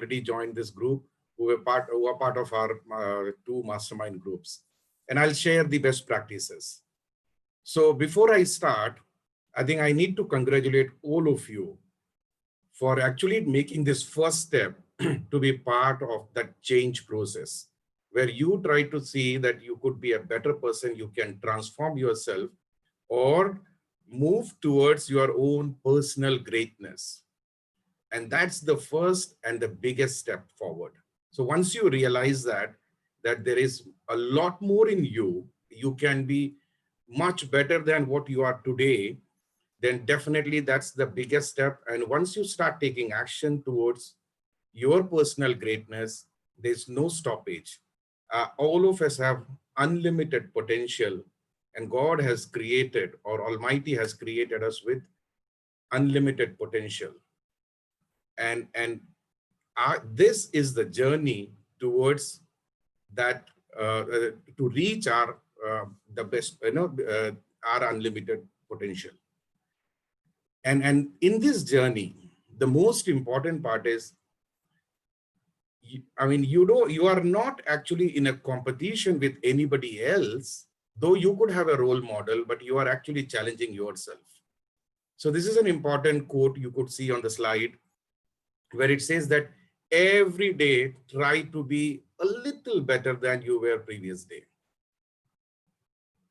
already joined this group, who are part of our 2 mastermind groups. And I'll share the best practices. So before I start, I think I need to congratulate all of you for actually making this first step to be part of that change process, where you try to see that you could be a better person, you can transform yourself or move towards your own personal greatness. And that's the first and the biggest step forward. So once you realize that there is a lot more in you, you can be much better than what you are today, then definitely that's the biggest step. And once you start taking action towards your personal greatness, there's no stoppage. All of us have unlimited potential, and God has created, or Almighty has created us with unlimited potential. And this is the journey towards that, to reach our the best, our unlimited potential. And in this journey, the most important part is, you are not actually in a competition with anybody else, though you could have a role model, but you are actually challenging yourself. So this is an important quote you could see on the slide, where it says that every day try to be a little better than you were previous day.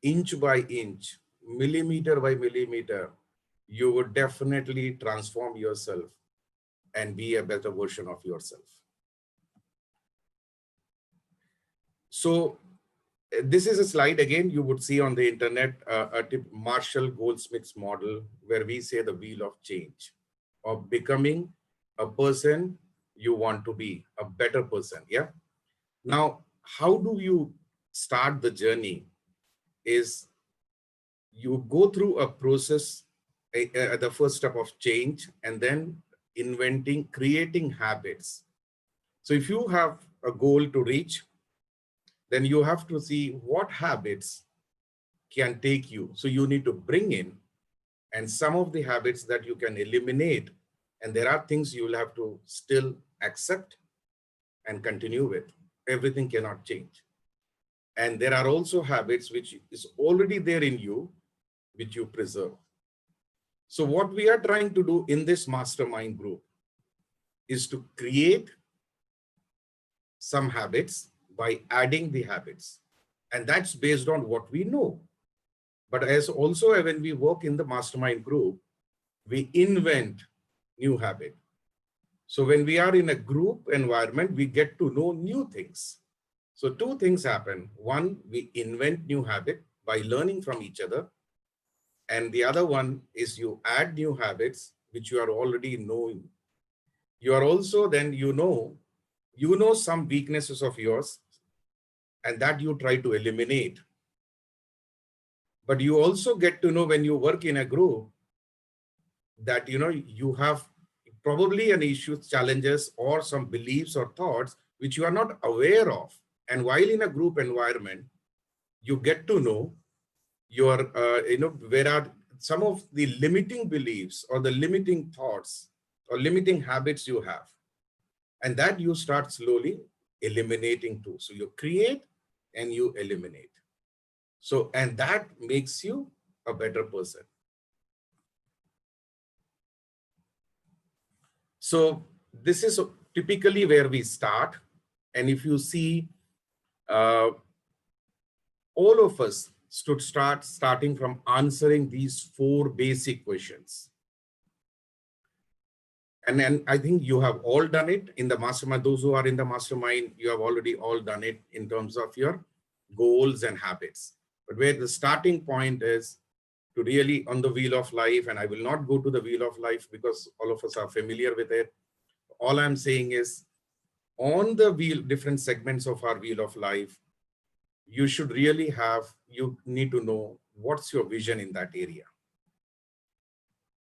Inch by inch, millimeter by millimeter, you would definitely transform yourself and be a better version of yourself. So this is a slide, again, you would see on the internet, Marshall Goldsmith's model, where we say the wheel of change, of becoming a person you want to be, a better person. Yeah. Now, how do you start the journey? Is you go through a process, the first step of change, and then creating habits. So if you have a goal to reach, then you have to see what habits can take you. So you need to bring in, and some of the habits that you can eliminate, and there are things you will have to still accept and continue with. Everything cannot change. And there are also habits which is already there in you, which you preserve. So what we are trying to do in this mastermind group is to create some habits by adding the habits. And that's based on what we know. But as also when we work in the mastermind group, we invent new habit. So when we are in a group environment, we get to know new things. So 2 things happen. One, we invent new habit by learning from each other. And the other one is you add new habits, which you are already knowing. You are also then, you know some weaknesses of yours, and that you try to eliminate. But you also get to know, when you work in a group, that you have probably an issue, challenges, or some beliefs or thoughts which you are not aware of. And while in a group environment, you get to know your, where are some of the limiting beliefs or the limiting thoughts or limiting habits you have. And that you start slowly eliminating too. So you create and you eliminate. So, and that makes you a better person. So this is typically where we start. And if you see, all of us starting from answering these 4 basic questions. And then I think you have all done it in the mastermind. Those who are in the mastermind, you have already all done it in terms of your goals and habits. But where the starting point is to really on the wheel of life, and I will not go to the wheel of life because all of us are familiar with it. All I'm saying is, on the wheel, different segments of our wheel of life, you should really you need to know what's your vision in that area.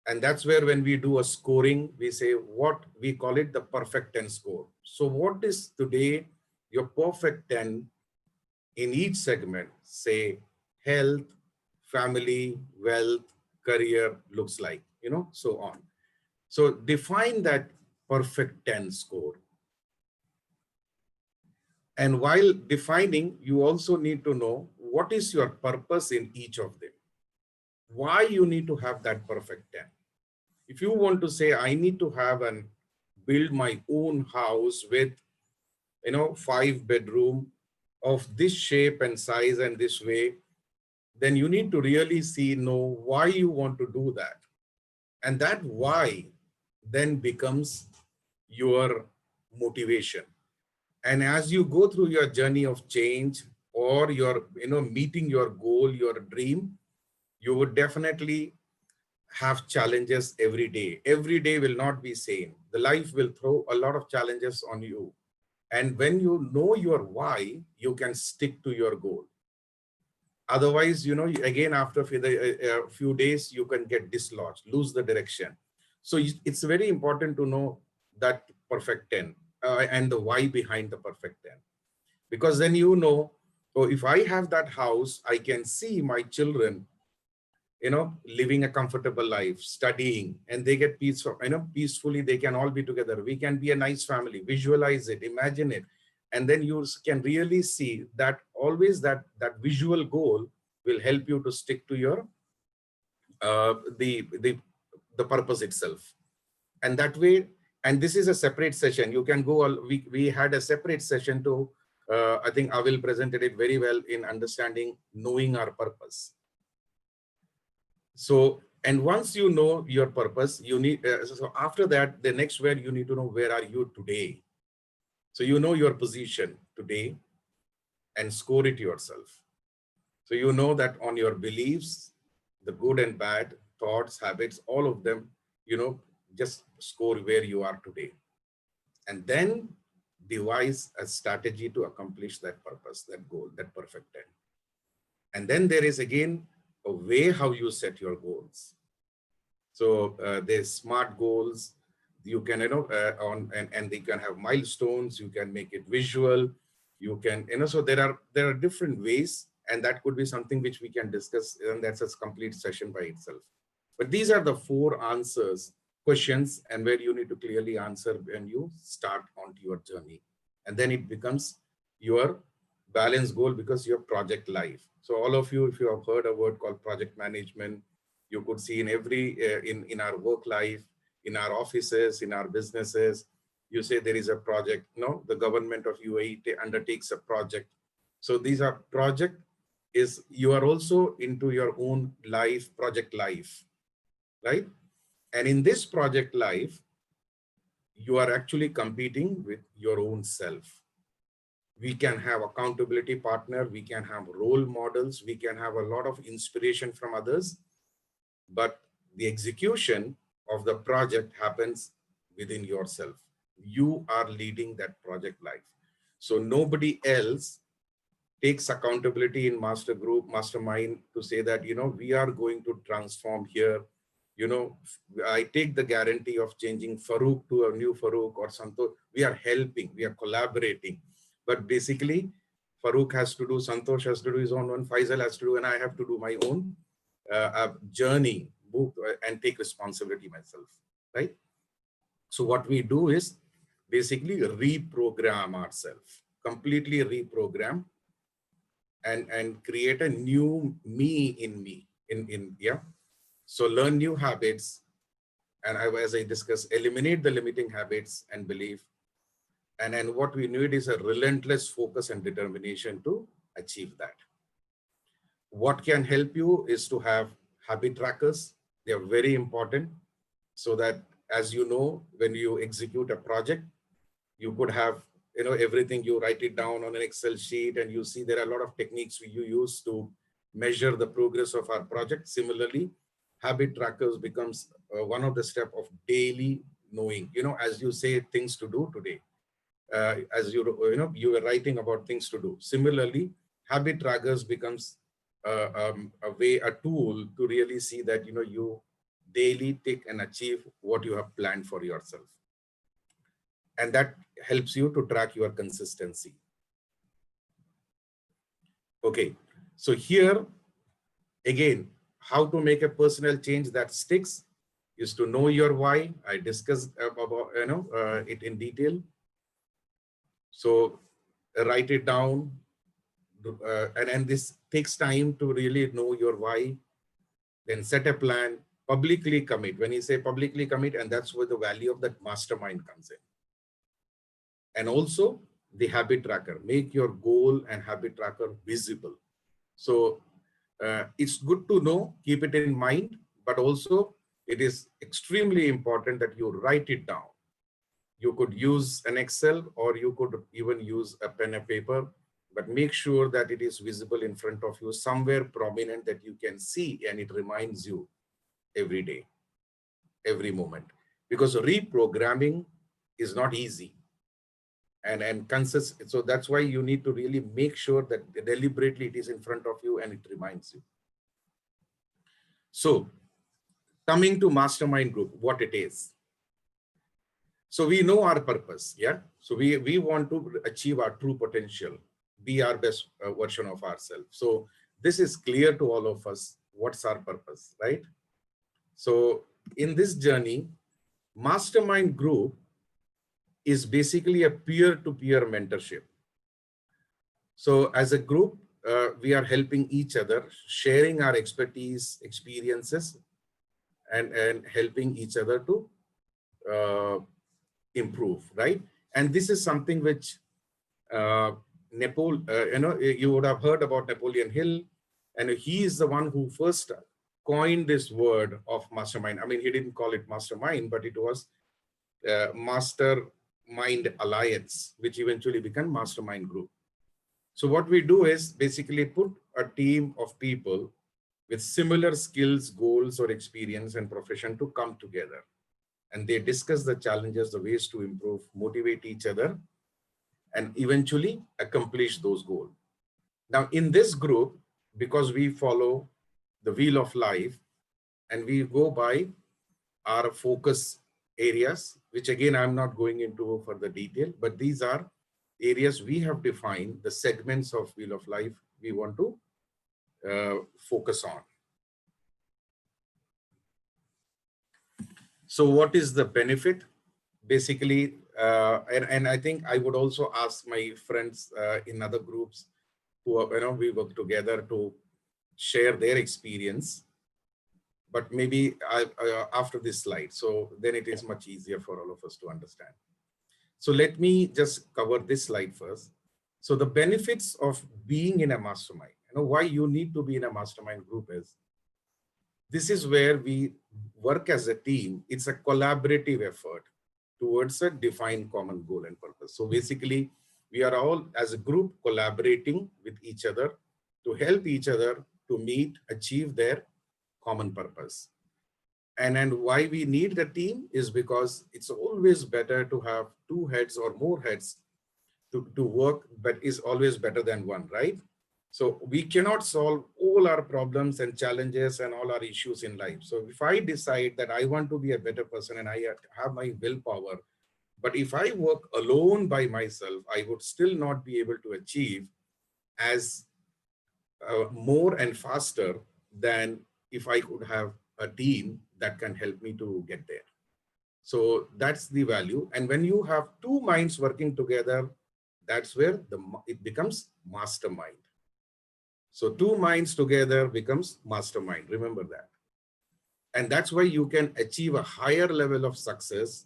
And that's where when we do a scoring, we say what we call it the perfect 10 score. So what is today your perfect 10 in each segment, say health, family, wealth, career looks like, so on. So define that perfect 10 score. And while defining, you also need to know what is your purpose in each of them. Why you need to have that perfect 10. If you want to say, I need to have and build my own house with, 5 bedroom of this shape and size and this way, then you need to really know why you want to do that. And that why then becomes your motivation. And as you go through your journey of change, or your, meeting your goal, your dream, you would definitely have challenges every day. Every day will not be same. The life will throw a lot of challenges on you. And when you know your why, you can stick to your goal. Otherwise, again, after a few days, you can get dislodged, lose the direction. So it's very important to know that perfect 10 and the why behind the perfect 10. Because then oh, if I have that house, I can see my children, living a comfortable life, studying, and they get peaceful, peacefully, they can all be together. We can be a nice family, visualize it, imagine it. And then you can really see that always that visual goal will help you to stick to your, the purpose itself. And that way, and this is a separate session. You can go, we had a separate session to, I think I will presented it very well in understanding, knowing our purpose. So, and once you know your purpose, you need, so after that, the next where you need to know, where are you today? So you know your position today and score it yourself. So you know that on your beliefs, the good and bad, thoughts, habits, all of them, just score where you are today. And then devise a strategy to accomplish that purpose, that goal, that perfect end. And then there is again a way how you set your goals. So there's SMART goals. You can, and they can have milestones. You can make it visual. You can, so there are different ways, and that could be something which we can discuss, and that's a complete session by itself. But these are the 4 questions, and where you need to clearly answer when you start onto your journey. And then it becomes your balance goal, because your project life. So all of you, if you have heard a word called project management, you could see in every, in our work life, in our offices, in our businesses, you say there is a project, the government of UAE undertakes a project. So these are project is, you are also into your own life, project life, right? And in this project life, you are actually competing with your own self. We can have accountability partner, we can have role models, we can have a lot of inspiration from others, but the execution of the project happens within yourself. You are leading that project life. So nobody else takes accountability in mastermind to say that, we are going to transform here. I take the guarantee of changing Farouk to a new Farouk or Santosh. We are helping, we are collaborating. But basically, Farouk has to do, Santosh has to do his own one, Faisal has to do, and I have to do my own journey, move and take responsibility myself, right? So what we do is basically reprogram ourselves, completely reprogram, and create a new me in me, yeah. So learn new habits, and as I discussed, eliminate the limiting habits and belief. And then what we need is a relentless focus and determination to achieve that. What can help you is to have habit trackers. They are very important, so that, as you know, when you execute a project, you could have, everything, you write it down on an Excel sheet, and you see there are a lot of techniques you use to measure the progress of our project. Similarly, habit trackers becomes one of the steps of daily knowing, as you say things to do today, as you were writing about things to do. Similarly, habit trackers becomes a tool to really see that, you daily take and achieve what you have planned for yourself. And that helps you to track your consistency. Okay, so here again, how to make a personal change that sticks is to know your why. I discussed about it in detail. So write it down, and this takes time to really know your why, then set a plan, publicly commit. When you say publicly commit, and that's where the value of that mastermind comes in. And also the habit tracker, make your goal and habit tracker visible. So it's good to know, keep it in mind, but also it is extremely important that you write it down. You could use an Excel, or you could even use a pen and paper, but make sure that it is visible in front of you, somewhere prominent that you can see, and it reminds you every day, every moment. Because reprogramming is not easy and consist. So that's why you need to really make sure that deliberately it is in front of you and it reminds you. So coming to Mastermind Group, what it is. So we know our purpose, yeah? So we want to achieve our true potential, be our best version of ourselves. So this is clear to all of us, what's our purpose, right? So in this journey, Mastermind Group is basically a peer-to-peer mentorship. So as a group, we are helping each other, sharing our expertise, experiences, and helping each other to improve, right? And this is something which you would have heard about Napoleon Hill, and he is the one who first coined this word of mastermind. I mean, he didn't call it mastermind, but it was Mastermind Alliance, which eventually became Mastermind Group. So what we do is basically put a team of people with similar skills, goals, or experience and profession to come together. And they discuss the challenges, the ways to improve, motivate each other, and eventually accomplish those goals. Now, in this group, because we follow the wheel of life and we go by our focus areas, which again, I'm not going into further detail, but these are areas we have defined, the segments of wheel of life we want to focus on. So what is the benefit? Basically, and I think I would also ask my friends in other groups who are, we work together to share their experience, but maybe after this slide, so then it is much easier for all of us to understand. So let me just cover this slide first. So the benefits of being in a mastermind, why you need to be in a mastermind group is, this is where we work as a team. It's a collaborative effort towards a defined common goal and purpose. So basically, we are all as a group collaborating with each other to help each other to meet, achieve their common purpose. And why we need the team is because it's always better to have two heads or more heads to work, but is always better than one, right? So we cannot solve all our problems and challenges and all our issues in life. So if I decide that I want to be a better person and I have my willpower, but if I work alone by myself, I would still not be able to achieve as more and faster than if I could have a team that can help me to get there. So that's the value. And when you have two minds working together, that's where it becomes mastermind. So two minds together becomes mastermind. Remember that. And that's why you can achieve a higher level of success,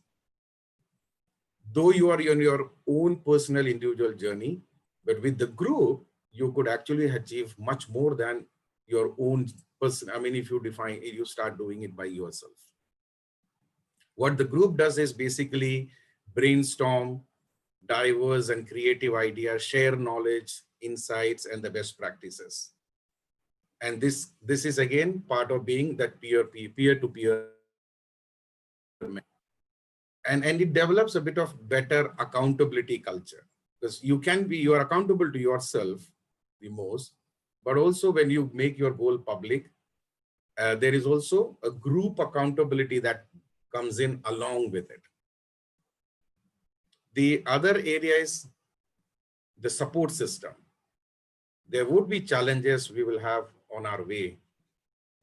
though you are on your own personal individual journey, but with the group, you could actually achieve much more than your own person. I mean, if you start doing it by yourself. What the group does is basically brainstorm diverse and creative ideas, share knowledge, insights, and the best practices. And this is again part of being that peer-to-peer. And it develops a bit of better accountability culture, because you are accountable to yourself the most, but also when you make your goal public, there is also a group accountability that comes in along with it. The other area is the support system. There would be challenges we will have on our way.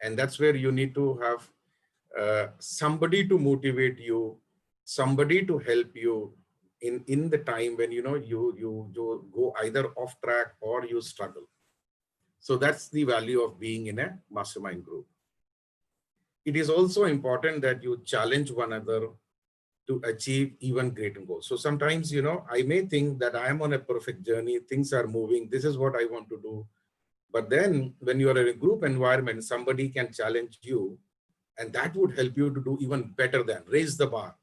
And that's where you need to have somebody to motivate you, somebody to help you in the time when you go either off track or you struggle. So that's the value of being in a mastermind group. It is also important that you challenge one another to achieve even greater goals. So sometimes, I may think that I am on a perfect journey, things are moving, this is what I want to do. But then when you are in a group environment, somebody can challenge you, and that would help you to do even better than, raise the bar.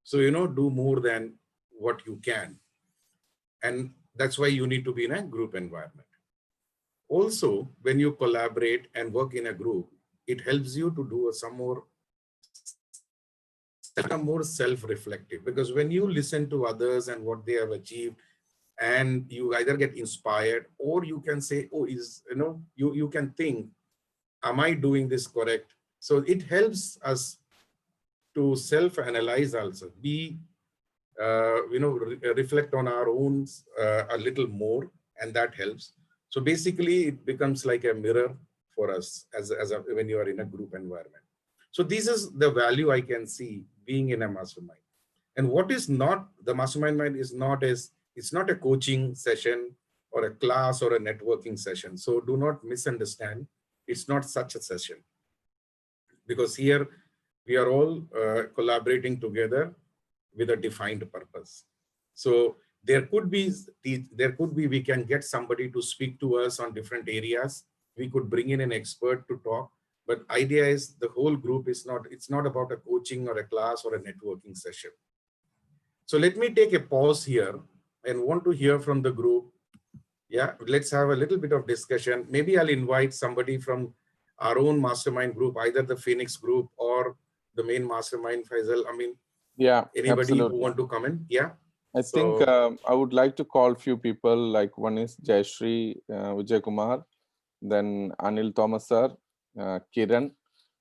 So, do more than what you can. And that's why you need to be in a group environment. Also, when you collaborate and work in a group, it helps you to do some more self-reflective, because when you listen to others and what they have achieved, and you either get inspired, or you can say, oh, you can think, am I doing this correct? So it helps us to self-analyze also, be reflect on our own a little more, and that helps. So basically it becomes like a mirror for us when you are in a group environment. So this is the value I can see being in a mastermind. And what is not, the mastermind mind is not as, it's not a coaching session or a class or a networking session. So do not misunderstand. It's not such a session, because here we are all collaborating together with a defined purpose. So there could be, we can get somebody to speak to us on different areas. We could bring in an expert to talk, but idea is the whole group is not, it's not about a coaching or a class or a networking session. So let me take a pause here and want to hear from the group. Yeah, let's have a little bit of discussion. Maybe I'll invite somebody from our own mastermind group, either the Phoenix group or the main mastermind, Faisal. I mean, yeah, anybody absolutely. who want to come in? Yeah. I think I would like to call few people, like one is Jayashree Vijay Kumar, then Anil Thomas sir, Kiran.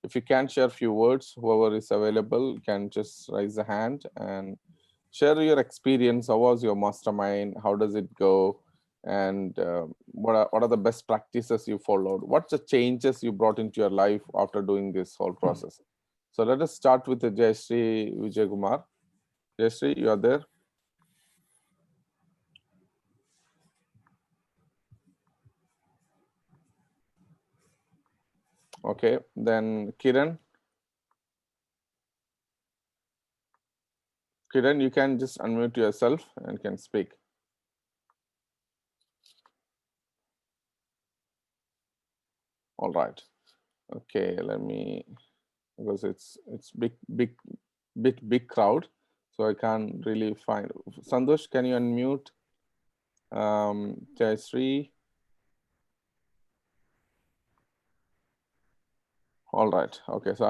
If you can share few words, whoever is available can just raise a hand and share your experience. How was your mastermind? How does it go? And what are the best practices you followed? What's the changes you brought into your life after doing this whole process? So let us start with the Jayashree Vijay Kumar. Jayashree, you are there? Okay, then Kiran. Kiran, you can just unmute yourself and can speak. All right. Okay, let me, because it's big crowd, so I can't really find. Santosh, can you unmute Jayashree? All right. Okay, so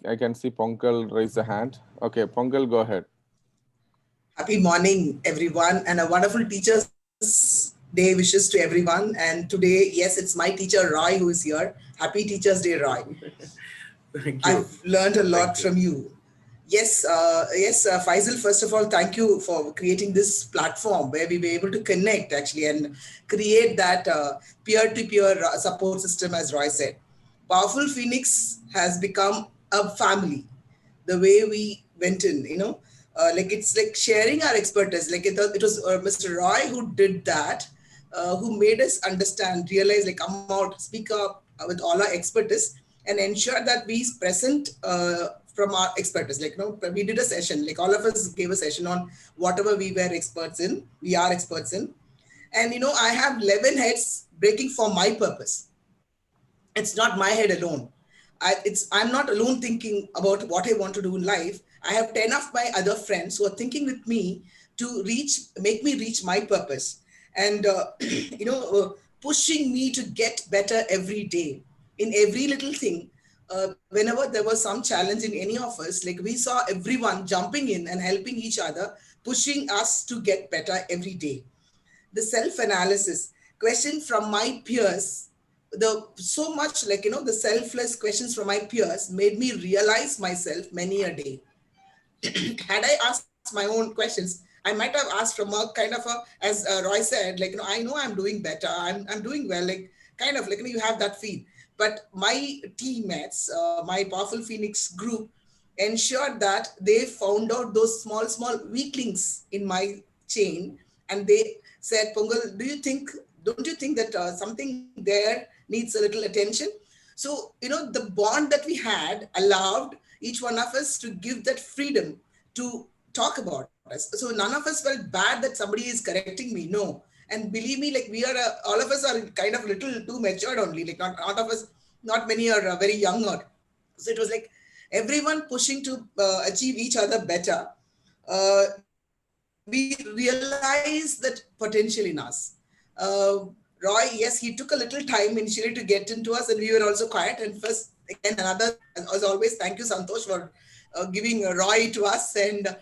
I can see Pongal raise a hand. Okay, Pongal, go ahead. Happy morning, everyone, and a wonderful Teachers' Day wishes to everyone. And today, yes, it's my teacher Roy who is here. Happy Teachers' Day, Roy. Thank you. I've learned a lot from you. Yes, Faisal, first of all, thank you for creating this platform where we were able to connect actually and create that peer-to-peer support system, as Roy said. Powerful Phoenix has become a family. The way we went in, like it's like sharing our expertise. Like it was Mr. Roy who did that, who made us understand, realize, like come out, speak up with all our expertise and ensure that we present from our expertise. Like, we did a session, like all of us gave a session on whatever we are experts in. And, I have 11 heads breaking for my purpose. It's not my head alone. I'm not alone thinking about what I want to do in life. I have 10 of my other friends who are thinking with me to make me reach my purpose, and pushing me to get better every day in every little thing. Whenever there was some challenge in any of us, like we saw everyone jumping in and helping each other, pushing us to get better every day. The self-analysis question from my peers, the selfless questions from my peers made me realize myself many a day. Had I asked my own questions, I might have asked from a kind of as Roy said, like, I know I'm doing better, I'm doing well, like kind of like, you have that feel. But my teammates, my Powerful Phoenix group ensured that they found out those small weak links in my chain, and they said, Pongal, don't you think that something there needs a little attention? So, the bond that we had allowed each one of us to give that freedom to talk about us. So none of us felt bad that somebody is correcting me. No. And believe me, like all of us are kind of little too matured only. Like not of us, not many are very younger. So it was like everyone pushing to achieve each other better. We realized that potential in us. Roy, yes, he took a little time initially to get into us, and we were also quiet. And first, again, another, as always, thank you, Santosh, for giving Roy to us. And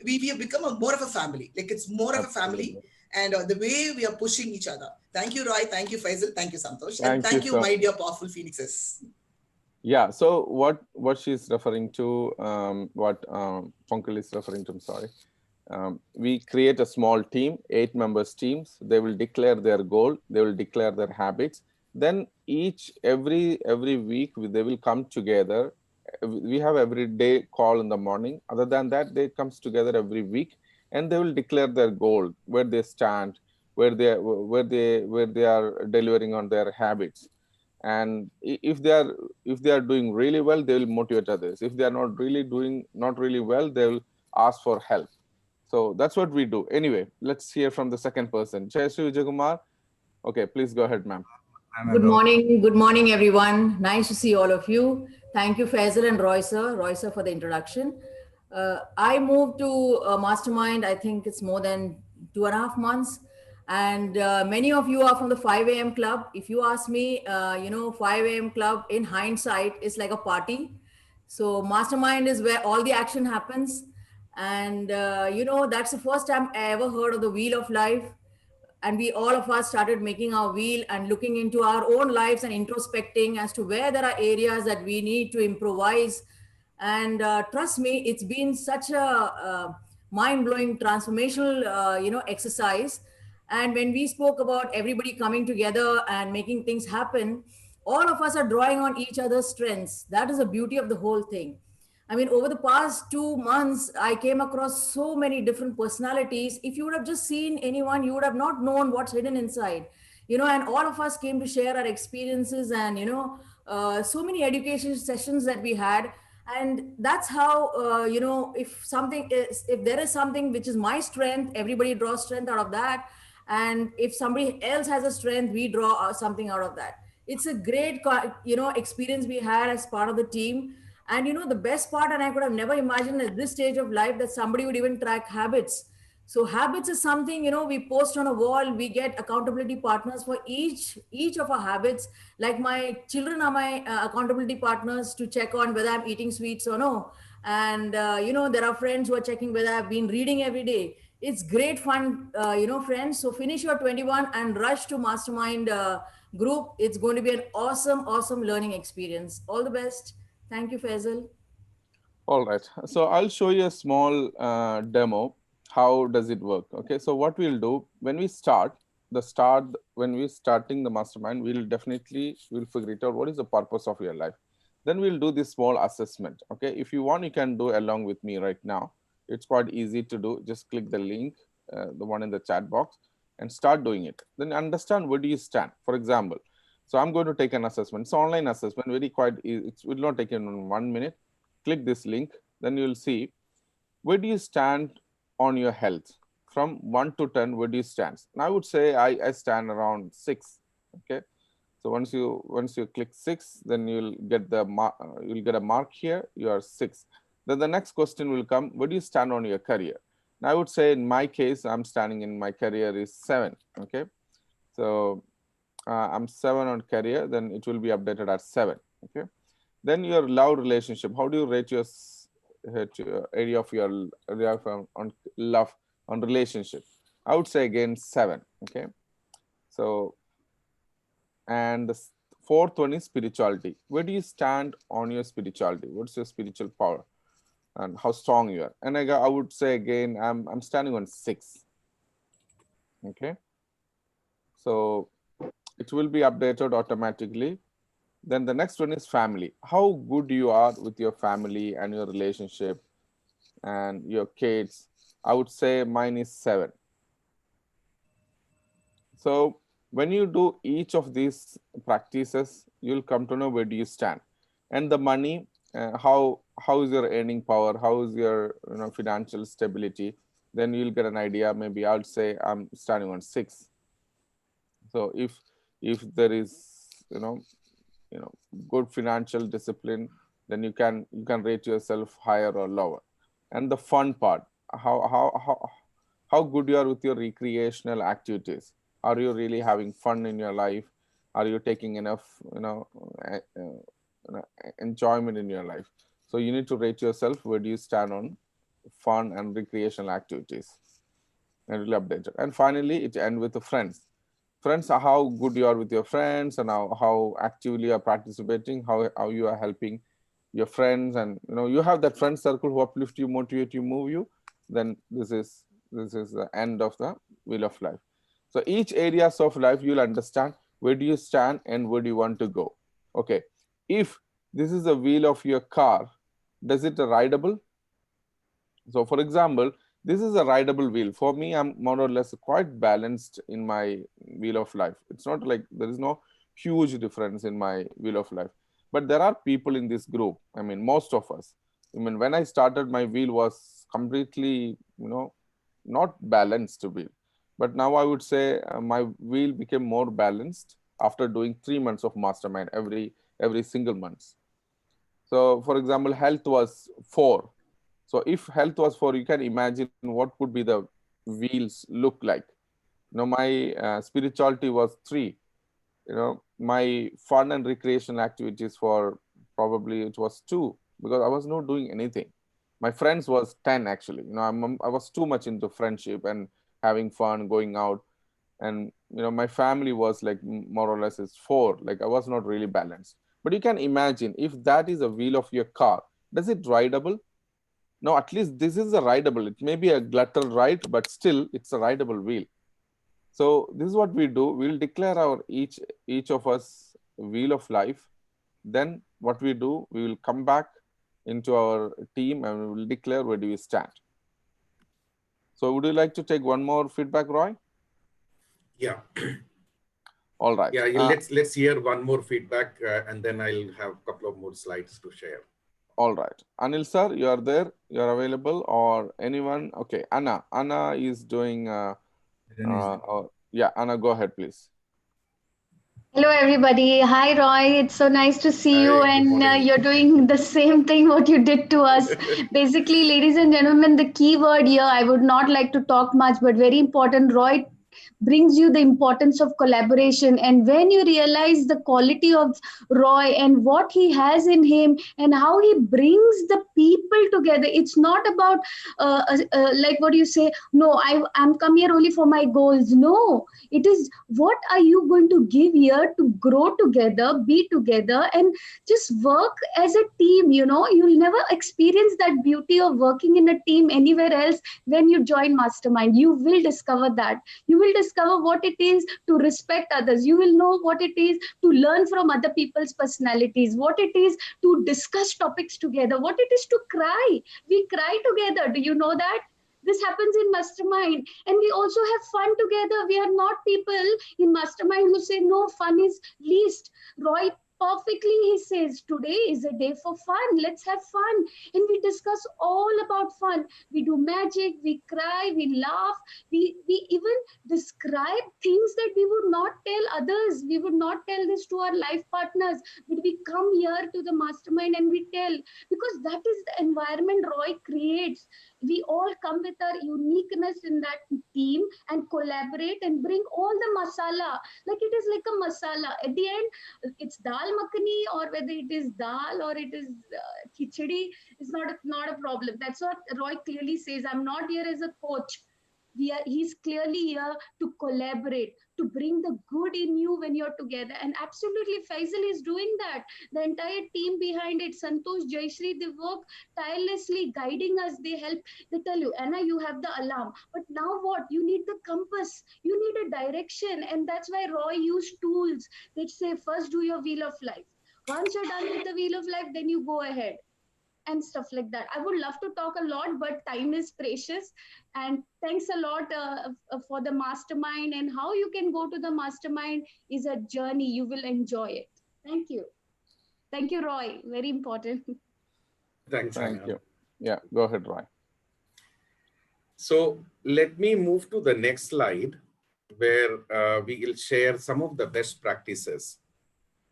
we have become more of a family. Like it's more of a family, Absolutely. and the way we are pushing each other. Thank you, Roy. Thank you, Faisal. Thank you, Santosh. And Thank you, thank you, sir. my dear powerful phoenixes. Yeah. So what she's referring to, what Pankaj is referring to, I'm sorry. We create a small team, 8 members teams. They will declare their goal. They will declare their habits. Then every week they will come together. We have every day call in the morning. Other than that, they comes together every week, and they will declare their goal, where they stand, where they are delivering on their habits. And if they are doing really well, they will motivate others. If they are not really well, they will ask for help. So that's what we do. Anyway, let's hear from the second person. Jayashree Vijayakumar. Okay, please go ahead, ma'am. Good morning. Good morning, everyone. Nice to see all of you. Thank you, Faisal and Roy sir, for the introduction. I moved to Mastermind, I think it's more than 2.5 months. And many of you are from the 5 a.m. club. If you ask me, 5 a.m. club in hindsight is like a party. So Mastermind is where all the action happens. And, that's the first time I ever heard of the Wheel of Life, and we all of us started making our wheel and looking into our own lives and introspecting as to where there are areas that we need to improvise. And trust me, it's been such a mind-blowing transformational exercise. And when we spoke about everybody coming together and making things happen, all of us are drawing on each other's strengths. That is the beauty of the whole thing. I mean, over the past 2 months, I came across so many different personalities. If you would have just seen anyone, you would have not known what's hidden inside. And all of us came to share our experiences and, so many education sessions that we had. And that's how, if there is something which is my strength, everybody draws strength out of that. And if somebody else has a strength, we draw something out of that. It's a great, experience we had as part of the team. And the best part, and I could have never imagined at this stage of life that somebody would even track habits. So habits is something, we post on a wall, we get accountability partners for each of our habits. Like my children are my accountability partners to check on whether I'm eating sweets or no. And, there are friends who are checking whether I've been reading every day. It's great fun, friends. So finish your 21 and rush to Mastermind Group. It's going to be an awesome, awesome learning experience. All the best. Thank you, Faisal. All right. So I'll show you a small demo. How does it work? Okay. So what we'll do when we when we're starting the mastermind, we'll figure it out. What is the purpose of your life? Then we'll do this small assessment. Okay. If you want, you can do along with me right now. It's quite easy to do. Just click the link, the one in the chat box, and start doing it. Then understand where do you stand. For example, so I'm going to take an assessment. It's online assessment, it will not take in 1 minute. Click this link, then you'll see where do you stand on your health. From 1 to 10, where do you stand? And I would say I stand around 6. Okay. So once you click 6, then you'll get a mark here. You are 6. Then the next question will come, where do you stand on your career? And I would say in my case, I'm standing in my career is 7. Okay. So I'm 7 on career, then it will be updated at 7. Okay. Then your love relationship. How do you rate your area of on love on relationship? I would say again 7. Okay. So, and the fourth one is spirituality. Where do you stand on your spirituality? What's your spiritual power and how strong you are? And I would say again, I'm standing on 6. Okay. So it will be updated automatically. Then the next one is family. How good you are with your family and your relationship and your kids. I would say mine is 7. So when you do each of these practices, you'll come to know where do you stand, and the money, how is your earning power, how is your financial stability. Then you'll get an idea. Maybe I'll say I'm standing on 6. So if there is you know good financial discipline, then you can rate yourself higher or lower. And the fun part, how good you are with your recreational activities. Are you really having fun in your life? Are you taking enough enjoyment in your life? So you need to rate yourself where do you stand on fun and recreational activities, and really update it. And finally it end with the friends are how good you are with your friends, and how actively you are participating, how you are helping your friends, and you have that friend circle who uplift you, motivate you, move you. Then this is the end of the wheel of life. So each areas of life you'll understand where do you stand and where do you want to go. Okay, if this is the wheel of your car, does it rideable? So for example, this is a rideable wheel. For me, I'm more or less quite balanced in my wheel of life. It's not like there is no huge difference in my wheel of life. But there are people in this group. I mean, most of us. I mean, when I started, my wheel was completely, not balanced wheel. But now I would say my wheel became more balanced after doing 3 months of mastermind every single month. So, for example, health was 4. So if health was 4, you can imagine what could be the wheels look like. My spirituality was 3. My fun and recreation activities for probably it was 2, because I was not doing anything. My friends was 10 actually. I was too much into friendship and having fun, going out, and my family was like more or less is 4. Like I was not really balanced. But you can imagine if that is a wheel of your car, does it rideable? No, at least this is a rideable. It may be a glutter ride, but still it's a rideable wheel. So this is what we do. We'll declare our each of us wheel of life. Then what we do, we will come back into our team and we will declare where do we stand. So would you like to take one more feedback, Roy? Yeah. All right. Yeah, let's hear one more feedback, and then I'll have a couple of more slides to share. All right. Anil sir, you are there? You are available, or anyone? Okay, Anna. Anna is doing. Yeah, Anna, go ahead, please. Hello, everybody. Hi, Roy. It's so nice to see you, Hi, good and morning. you're doing the same thing what you did to us. Basically, ladies and gentlemen, the key word here, I would not like to talk much, but very important. Roy brings you the importance of collaboration, and when you realize the quality of Roy and what he has in him and how he brings the people together, it's not about like what you say, no, I'm come here only for my goals. No, it is what are you going to give here to grow together, be together, and just work as a team. You'll never experience that beauty of working in a team anywhere else. When you join Mastermind, you will discover that. You will discover what it is to respect others. You will know what it is to learn from other people's personalities, what it is to discuss topics together, what it is to cry. We cry together. Do you know that? This happens in Mastermind, and we also have fun together. We are not people in Mastermind who say no, fun is least. Roy perfectly, he says today is a day for fun. Let's have fun. And we discuss all about fun. We do magic, we cry, we laugh, we even describe things that we would not tell others. We would not tell this to our life partners, but we come here to the Mastermind and we tell, because that is the environment Roy creates. We all come with our uniqueness in that team and collaborate and bring all the masala. Like it is like a masala. At the end, it's dal makhani, or whether it is dal or it is khichdi, is not a problem. That's what Roy clearly says. I'm not here as a coach. He's clearly here to collaborate, to bring the good in you when you're together. And absolutely, Faisal is doing that. The entire team behind it, Santosh, Jayshree, they work tirelessly, guiding us. They help. They tell you, Anna, you have the alarm, but now what? You need the compass. You need a direction, and that's why Roy used tools that say, first do your wheel of life. Once you're done with the wheel of life, then you go ahead. and stuff like that. I would love to talk a lot, but time is precious. And thanks a lot for the mastermind, and how you can go to the mastermind is a journey. You will enjoy it. Thank you. Thank you, Roy. Very important. Thanks, Thank Anna. you. Yeah, go ahead, Roy. So let me move to the next slide, where we will share some of the best practices.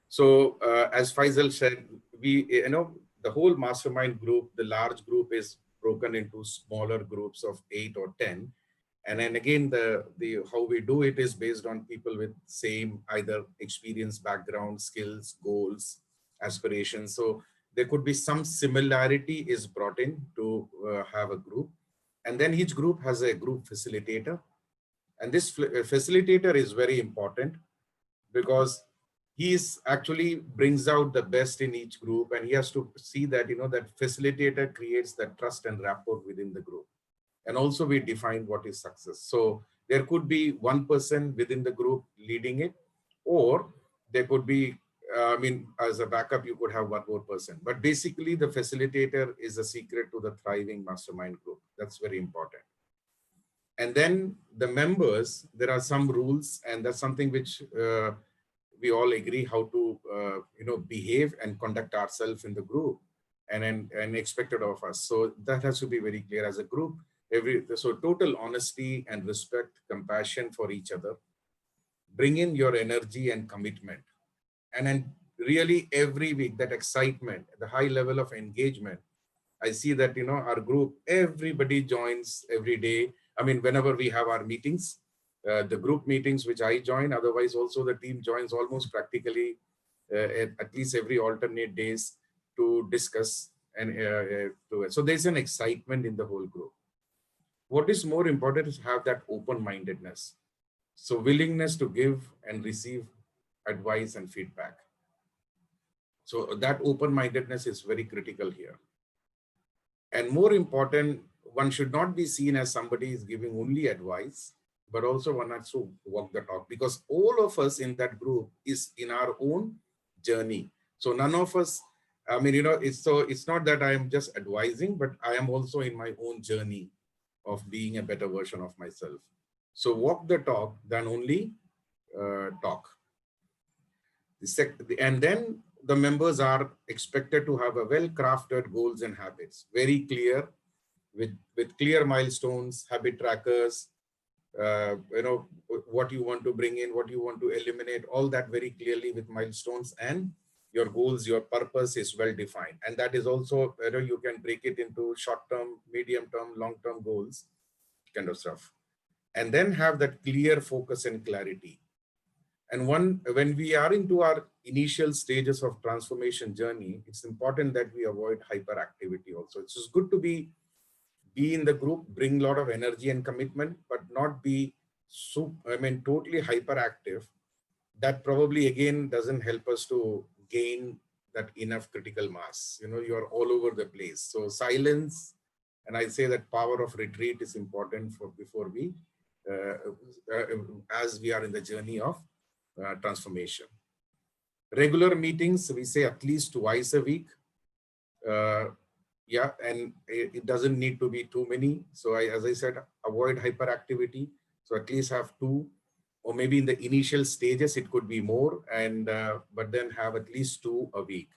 So as Faisal said, the whole mastermind group, the large group, is broken into smaller groups of 8 or 10. And then again, the how we do it is based on people with same either experience, background, skills, goals, aspirations. So there could be some similarity is brought in to have a group. And then each group has a group facilitator. And this facilitator is very important because he's actually brings out the best in each group, and he has to see that, that facilitator creates that trust and rapport within the group. And also we define what is success. So there could be one person within the group leading it, or there could be, as a backup, you could have one more person. But basically the facilitator is the secret to the thriving mastermind group. That's very important. And then the members, there are some rules, and that's something which we all agree how to, behave and conduct ourselves in the group and expected of us. So that has to be very clear as a group. So total honesty and respect, compassion for each other, bring in your energy and commitment. And then really every week, that excitement, the high level of engagement, I see that, our group, everybody joins every day. I mean, whenever we have our meetings, the group meetings, which I join, otherwise also the team joins almost practically at least every alternate days to discuss. And so there's an excitement in the whole group. What is more important is have that open-mindedness. So willingness to give and receive advice and feedback. So that open-mindedness is very critical here. And more important, one should not be seen as somebody is giving only advice, but also one has to walk the talk, because all of us in that group is in our own journey. So none of us, it's not that I am just advising, but I am also in my own journey of being a better version of myself. So walk the talk than only talk. And then the members are expected to have a well-crafted goals and habits, very clear, with clear milestones, habit trackers, what you want to bring in, what you want to eliminate, all that very clearly with milestones, and your goals, your purpose is well defined. And that is also, you can break it into short-term, medium-term, long-term goals kind of stuff. And then have that clear focus and clarity. And when we are into our initial stages of transformation journey, it's important that we avoid hyperactivity also. It's just good to be in the group, bring a lot of energy and commitment, but not be totally hyperactive. That probably again doesn't help us to gain that enough critical mass. You're all over the place. So silence, and I say that power of retreat is important before we, as we are in the journey of transformation. Regular meetings, we say at least twice a week. And it doesn't need to be too many. So as I said, avoid hyperactivity. So at least have 2, or maybe in the initial stages, it could be more, but then have at least 2 a week.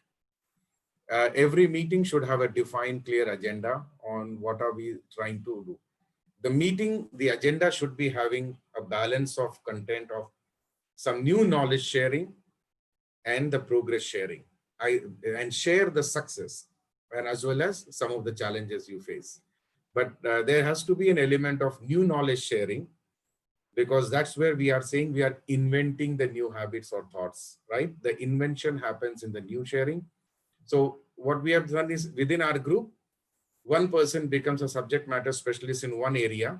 Every meeting should have a defined, clear agenda on what are we trying to do. The agenda should be having a balance of content of some new knowledge sharing and the progress sharing. And share the success, and as well as some of the challenges you face. But there has to be an element of new knowledge sharing, because that's where we are saying we are inventing the new habits or thoughts, right? The invention happens in the new sharing. So what we have done is, within our group, one person becomes a subject matter specialist in one area,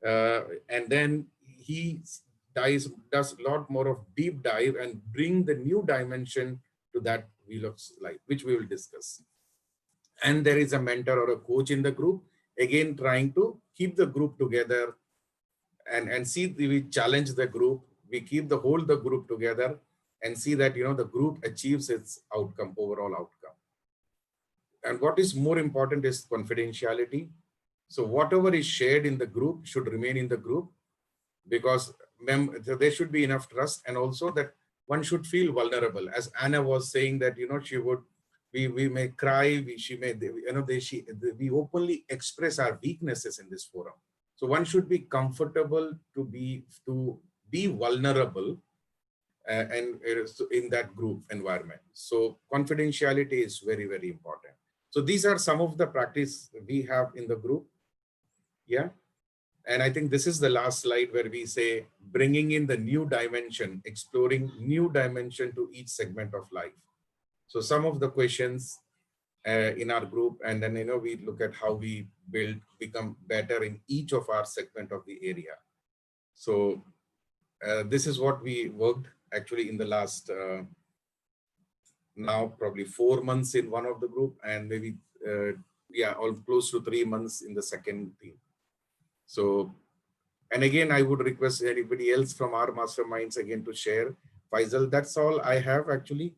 and then he does a lot more of deep dive and bring the new dimension to that wheel of life, which we will discuss. And there is a mentor or a coach in the group, again trying to keep the group together and see, we challenge the group, we keep the group together and see that the group achieves its outcome, overall outcome. And what is more important is confidentiality. So whatever is shared in the group should remain in the group, because there should be enough trust, and also that one should feel vulnerable. As Anna was saying that, she would, we may cry, we openly express our weaknesses in this forum. So one should be comfortable to be vulnerable, and in that group environment. So confidentiality is very, very important. So these are some of the practice we have in the group. Yeah. And I think this is the last slide where we say bringing in the new dimension, exploring new dimension to each segment of life. So some of the questions in our group, and then, we look at how we become better in each of our segment of the area. So this is what we worked actually in the last, now probably 4 months in one of the group, and maybe, all close to 3 months in the second team. So, and again, I would request anybody else from our masterminds again to share. Faisal, that's all I have actually,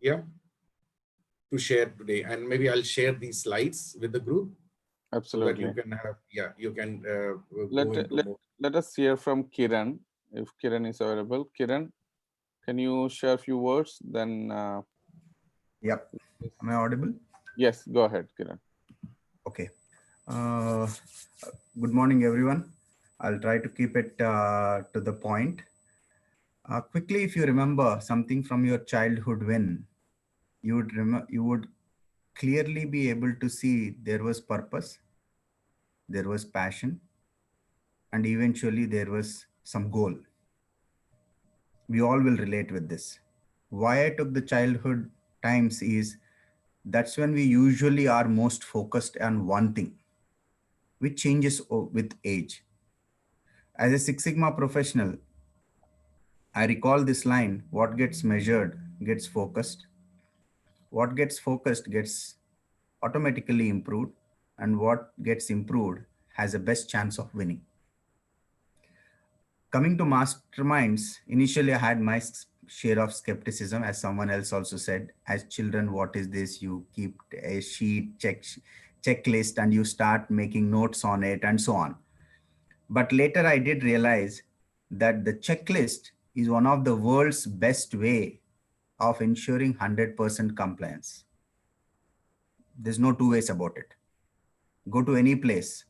to share today. And maybe I'll share these slides with the group. Absolutely. So that you can have, you can go into more. Let us hear from Kiran, if Kiran is available. Kiran, can you share a few words? Then. Yep. Am I audible? Yes, go ahead, Kiran. Okay. Good morning, everyone. I'll try to keep it to the point. Quickly, if you remember something from your childhood, when you would clearly be able to see there was purpose, there was passion, and eventually there was some goal. We all will relate with this. Why I took the childhood times is that's when we usually are most focused on one thing, which changes with age. As a Six Sigma professional, I recall this line: what gets measured gets focused. What gets focused gets automatically improved, and what gets improved has a best chance of winning. Coming to masterminds, initially I had my share of skepticism, as someone else also said. As children, what is this? You keep a sheet, checklist, and you start making notes on it and so on. But later I did realize that the checklist is one of the world's best way of ensuring 100% compliance. There's no two ways about it. Go to any place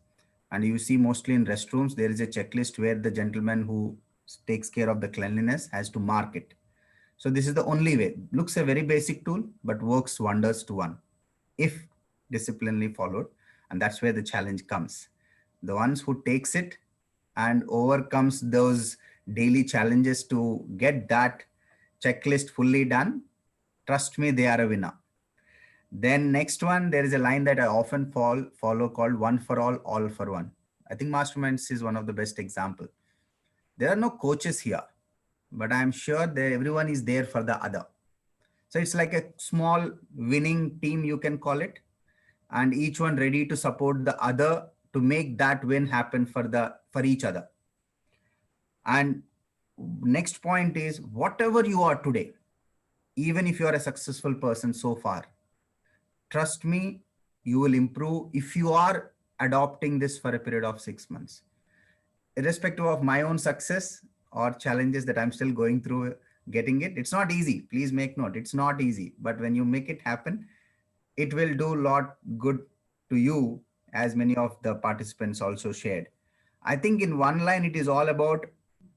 and you see, mostly in restrooms, there is a checklist where the gentleman who takes care of the cleanliness has to mark it. So this is the only way. Looks a very basic tool, but works wonders to one if disciplinely followed. And that's where the challenge comes. The ones who takes it and overcomes those daily challenges to get that checklist fully done, trust me, they are a winner. Then next one, there is a line that I often follow called one for all for one. I think Masterminds is one of the best example. There are no coaches here, but I'm sure that everyone is there for the other. So it's like a small winning team, you can call it, and each one ready to support the other to make that win happen for each other. And next point is, whatever you are today, even if you are a successful person so far, trust me, you will improve if you are adopting this for a period of 6 months. Irrespective of my own success or challenges that I'm still going through getting it, it's not easy. Please make note, it's not easy. But when you make it happen, it will do a lot good to you, as many of the participants also shared. I think in one line, it is all about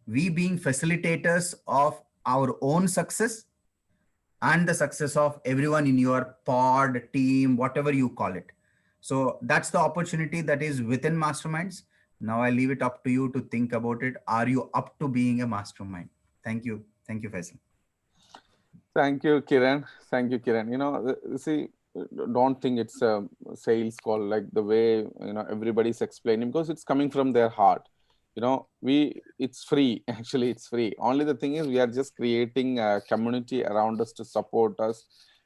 we being facilitators of our own success and the success of everyone in your pod, team, whatever you call it. So that's the opportunity that is within Masterminds. Now I leave it up to you to think about it. Are you up to being a mastermind? Thank you. Thank you, Faisal. Thank you, Kiran. Thank you, Kiran. See, don't think it's a sales call like the way, everybody's explaining, because it's coming from their heart. It's free. Actually, it's free. Only the thing is, we are just creating a community around us to support us.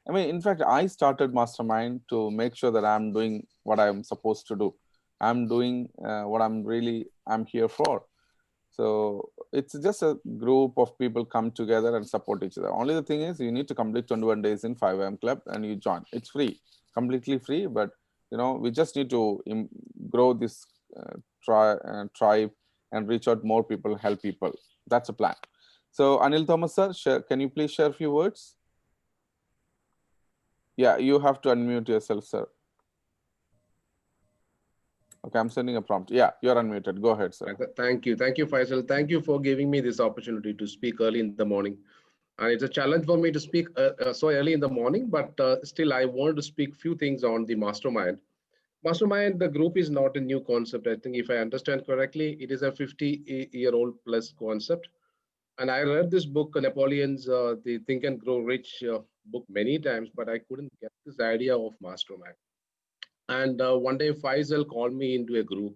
I mean, in fact, I started Mastermind to make sure that I'm doing what I'm supposed to do. I'm doing what I'm here for. So it's just a group of people come together and support each other. Only the thing is, you need to complete 21 days in 5 AM club and you join. It's free. completely free, but we just need to grow this tribe and reach out more people, help people. That's a plan. So Anil Thomas sir, can you please share a few words? Yeah, you have to unmute yourself, sir. Okay, I'm sending a prompt. Yeah, you're unmuted. Go ahead, sir. Thank you. Thank you, Faisal. Thank you for giving me this opportunity to speak early in the morning. And it's a challenge for me to speak so early in the morning, but still I wanted to speak few things on the mastermind. Mastermind, the group is not a new concept. I think if I understand correctly, it is a 50-year-old plus concept. And I read this book, Napoleon's The Think and Grow Rich book many times, but I couldn't get this idea of mastermind. And one day Faisal called me into a group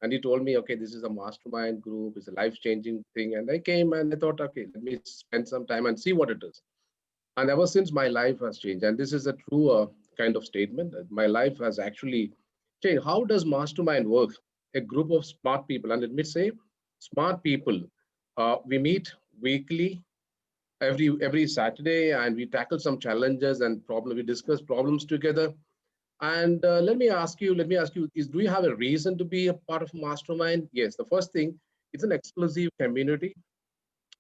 and he told me, okay, this is a mastermind group, it's a life-changing thing. And I came and I thought, okay, let me spend some time and see what it is. And ever since, my life has changed. And this is a true kind of statement. My life has actually changed. How does mastermind work? A group of smart people, and let me say, smart people. We meet weekly, every Saturday, and we tackle some challenges and problem. We discuss problems together. And let me ask you, do you have a reason to be a part of mastermind? Yes, the first thing, it's an exclusive community.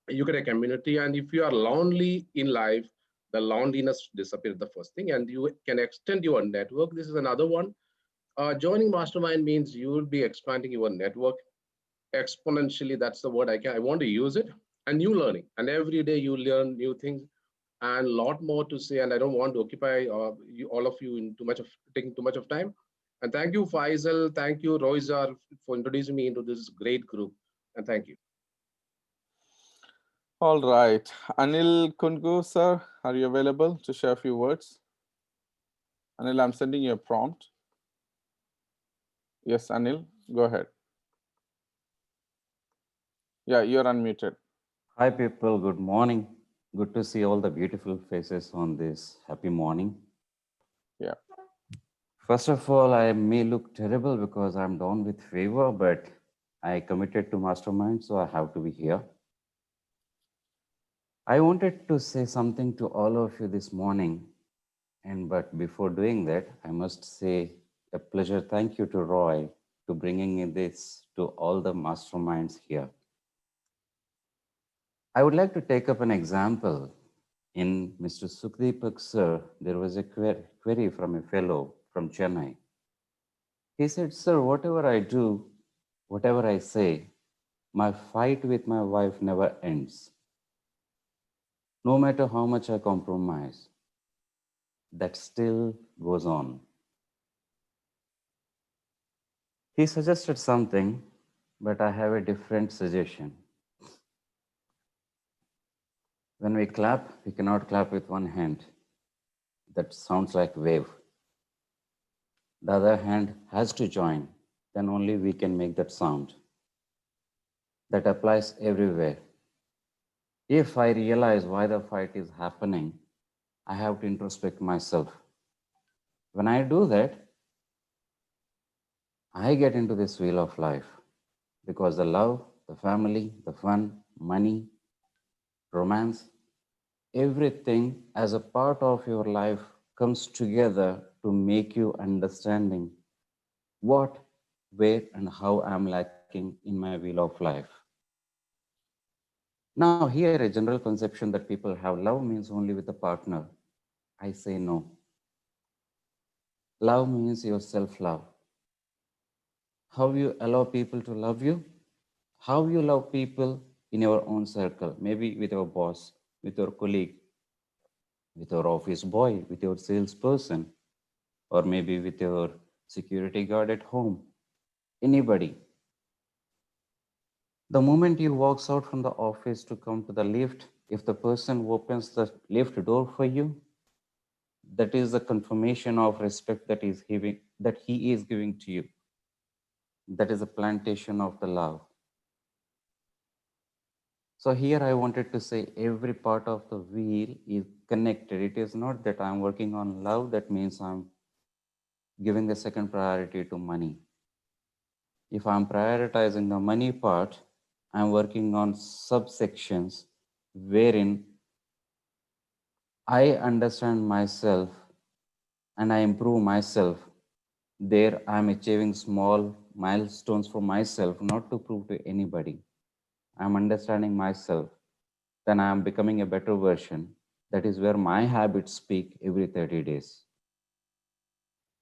You get a community, and if you are lonely in life, the loneliness disappears, the first thing, and you can extend your network. This is another one. Joining mastermind means you will be expanding your network exponentially. That's the word I want to use it. And new learning, and every day you learn new things and a lot more to say, and I don't want to occupy all of you in taking too much of time. And thank you, Faisal. Thank you, Roizar, for introducing me into this great group. And thank you. All right. Anil Kungu, sir, are you available to share a few words? Anil, I'm sending you a prompt. Yes, Anil, go ahead. Yeah, you're unmuted. Hi, people. Good morning. Good to see all the beautiful faces on this happy morning. Yeah. First of all, I may look terrible because I'm down with fever, but I committed to Mastermind, so I have to be here. I wanted to say something to all of you this morning, but before doing that, I must say a pleasure thank you to Roy to bringing in this to all the masterminds here. I would like to take up an example. In Mr. Sukhdeepak sir, there was a query from a fellow from Chennai. He said, sir, whatever I do, whatever I say, my fight with my wife never ends. No matter how much I compromise, that still goes on. He suggested something, but I have a different suggestion. When we clap, we cannot clap with one hand. That sounds like wave. The other hand has to join, then only we can make that sound. That applies everywhere. If I realize why the fight is happening, I have to introspect myself. When I do that, I get into this wheel of life because the love, the family, the fun, money, romance, everything as a part of your life comes together to make you understanding what, where, and how I'm lacking in my wheel of life. Now, here a general conception that people have, love means only with a partner. I say no. Love means your self-love. How you allow people to love you, how you love people in your own circle, maybe with your boss, with your colleague, with your office boy, with your salesperson, or maybe with your security guard at home, anybody. The moment you walks out from the office to come to the lift, if the person opens the lift door for you, that is the confirmation of respect that he is giving to you. That is a plantation of the love. So here I wanted to say every part of the wheel is connected. It is not that I'm working on love, that means I'm giving the second priority to money. If I'm prioritizing the money part, I'm working on subsections wherein I understand myself and I improve myself, there I'm achieving small milestones for myself, not to prove to anybody. I'm understanding myself, then I am becoming a better version. That is where my habits speak every 30 days.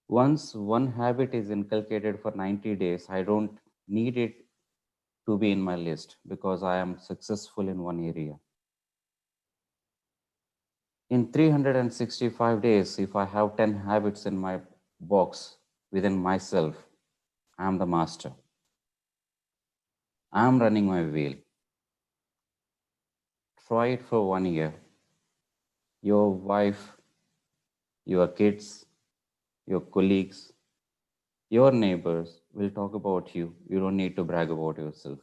Once one habit is inculcated for 90 days, I don't need it to be in my list because I am successful in one area. In 365 days, if I have 10 habits in my box within myself, I am the master. I am running my wheel. Try it for 1 year. Your wife, your kids, your colleagues, your neighbors will talk about you. You don't need to brag about yourself.